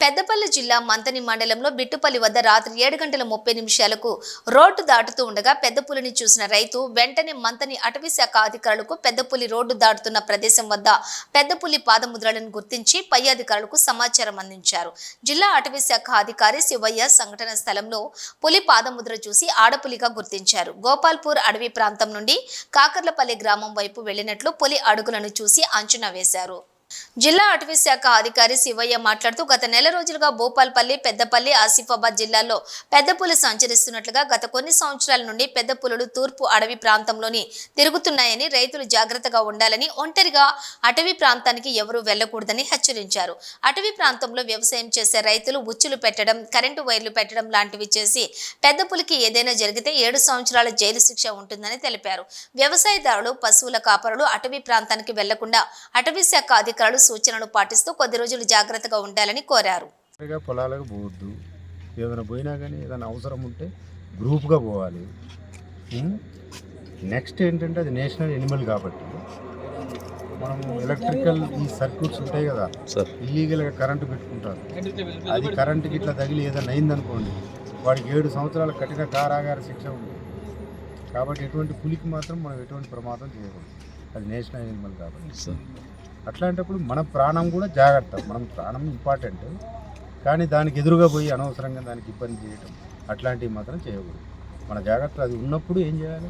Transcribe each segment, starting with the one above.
పెద్దపల్లి జిల్లా మంతని మండలంలో బిట్టుపల్లి వద్ద రాత్రి 7:30 రోడ్డు దాటుతూ ఉండగా పెద్దపులిని చూసిన రైతు వెంటనే మంతని అటవీ శాఖ అధికారులకు పెద్దపులి రోడ్డు దాటుతున్న ప్రదేశం వద్ద పెద్దపులి పాదముద్రలను గుర్తించి పై అధికారులకు సమాచారం అందించారు. జిల్లా అటవీ శాఖ అధికారి శివయ్య సంఘటన స్థలంలో పులి పాదముద్ర చూసి ఆడపులిగా గుర్తించారు. గోపాల్పూర్ అడవి ప్రాంతం నుండి కాకర్లపల్లి గ్రామం వైపు వెళ్లినట్లు పులి అడుగులను చూసి అంచనా వేశారు. జిల్లా అటవీ శాఖ అధికారి శివయ్య మాట్లాడుతూ గత నెల రోజులుగా భూపాల్పల్లి, పెద్దపల్లి, ఆసిఫాబాద్ జిల్లాల్లో పెద్దపులి సంచరిస్తున్నట్లుగా గత కొన్ని సంవత్సరాల నుండి పెద్దపులులు తూర్పు అడవి ప్రాంతంలోని తిరుగుతున్నాయని, రైతులు జాగ్రత్తగా ఉండాలని, ఒంటరిగా అటవీ ప్రాంతానికి ఎవరూ వెళ్లకూడదని హెచ్చరించారు. అటవీ ప్రాంతంలో వ్యవసాయం చేసే రైతులు ఉచ్చులు పెట్టడం, కరెంటు వైర్లు పెట్టడం లాంటివి చేసి పెద్దపులికి ఏదైనా జరిగితే 7 సంవత్సరాల జైలు శిక్ష ఉంటుందని తెలిపారు. వ్యవసాయదారులు, పశువుల కాపరులు అటవీ ప్రాంతానికి వెళ్లకుండా అటవీ శాఖ అధికారులు సూచనలు పాటిస్తూ కొద్ది రోజులు జాగ్రత్తగా ఉండాలని కోరారు. పొలాలకు పోవద్దు, ఏదైనా పోయినా కానీ ఏదైనా అవసరం ఉంటే గ్రూప్గా పోవాలి. నెక్స్ట్ ఏంటంటే అది నేషనల్ ఎనిమల్ కాబట్టి మనం ఎలక్ట్రికల్ ఈ సర్క్యూట్స్ ఉంటాయి కదా సార్, ఇల్లీగల్గా కరెంటు పెట్టుకుంటారు. అది కరెంటుకి ఇట్లా తగిలి ఏదైనా అయిందనుకోండి, వాడికి 7 సంవత్సరాల కఠిన కారాగార శిక్ష ఉంది. కాబట్టి ఎటువంటి పులికి మాత్రం మనం ఎటువంటి ప్రమాదం చేయకూడదు, అది నేషనల్ ఎనిమల్ కాబట్టి. అట్లాంటప్పుడు మన ప్రాణం కూడా జాగ్రత్త, మనం ప్రాణం ఇంపార్టెంట్, కానీ దానికి ఎదురుగా పోయి అనవసరంగా దానికి ఇబ్బంది చేయటం అట్లాంటివి మాత్రం చేయకూడదు. మన జాగ్రత్త అది ఉన్నప్పుడు ఏం చేయాలి,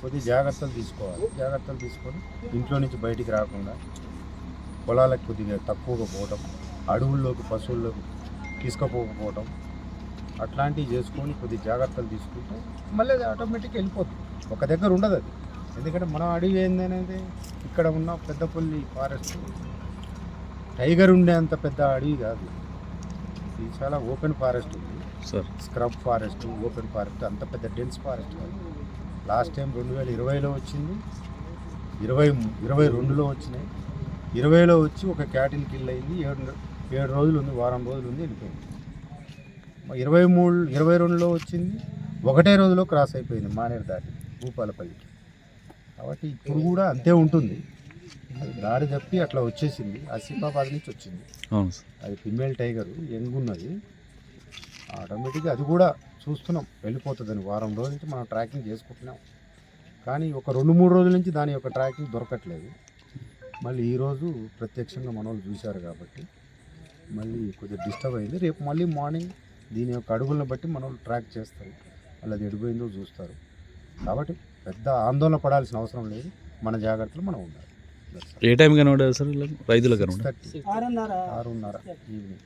కొద్ది జాగ్రత్తలు తీసుకోవాలి. జాగ్రత్తలు తీసుకొని ఇంట్లో నుంచి బయటికి రాకుండా, పొలాలకు కొద్దిగా తక్కువగా పోవటం, అడవుల్లోకి పశువుల్లోకి తీసుకుపోకపోవటం అట్లాంటివి చేసుకొని కొద్ది జాగ్రత్తలు తీసుకుంటే మళ్ళీ అది ఆటోమేటిక్గా వెళ్ళిపోతుంది. ఒక దగ్గర ఉండదు అది. ఎందుకంటే మన అడవి ఏందనేది ఇక్కడ ఉన్న పెద్దపల్లి ఫారెస్ట్ టైగర్ ఉండేంత పెద్ద అడవి కాదు, ఇది చాలా ఓపెన్ ఫారెస్ట్ ఉంది sir. Scrub forest, open forest, అంత పెద్ద డెన్స్ ఫారెస్ట్ కాదు. లాస్ట్ టైం 2020లో వచ్చింది, 2022లో వచ్చినాయి. 20లో వచ్చి ఒక క్యాటిల్ కిల్ అయింది, 7 రోజులు ఉంది, వారం రోజులు ఉంది, వెళ్ళిపోయింది. 22లో వచ్చింది, ఒకటే రోజులో క్రాస్ అయిపోయింది మానేరు దాటి భూపాలపల్లికి. కాబట్టి ఇప్పుడు కూడా అంతే ఉంటుంది, అది దారి తప్పి అట్లా వచ్చేసింది. ఆసిఫాబాద్ నుంచి వచ్చింది, అది ఫిమేల్ టైగర్, యంగ్ ఉన్నది. ఆటోమేటిక్గా అది కూడా చూస్తున్నాం వెళ్ళిపోతుందని. వారం రోజుల నుంచి మనం ట్రాకింగ్ చేసుకుంటున్నాం, కానీ ఒక 2-3 రోజుల నుంచి దాని యొక్క ట్రాకింగ్ దొరకట్లేదు. మళ్ళీ ఈరోజు ప్రత్యక్షంగా మన వాళ్ళు చూశారు కాబట్టి మళ్ళీ కొద్దిగా డిస్టర్బ్ అయింది. రేపు మళ్ళీ మార్నింగ్ దీని యొక్క అడుగులను బట్టి మన వాళ్ళు ట్రాక్ చేస్తారు, మళ్ళీ అది ఎడిపోయిందో చూస్తారు. కాబట్టి పెద్ద ఆందోళన పడాల్సిన అవసరం లేదు, మన జాగ్రత్తలు మనం ఉండాలి. ఏ టైం కనబడదు సార్ రైతులకు? 6:30 ఈవినింగ్.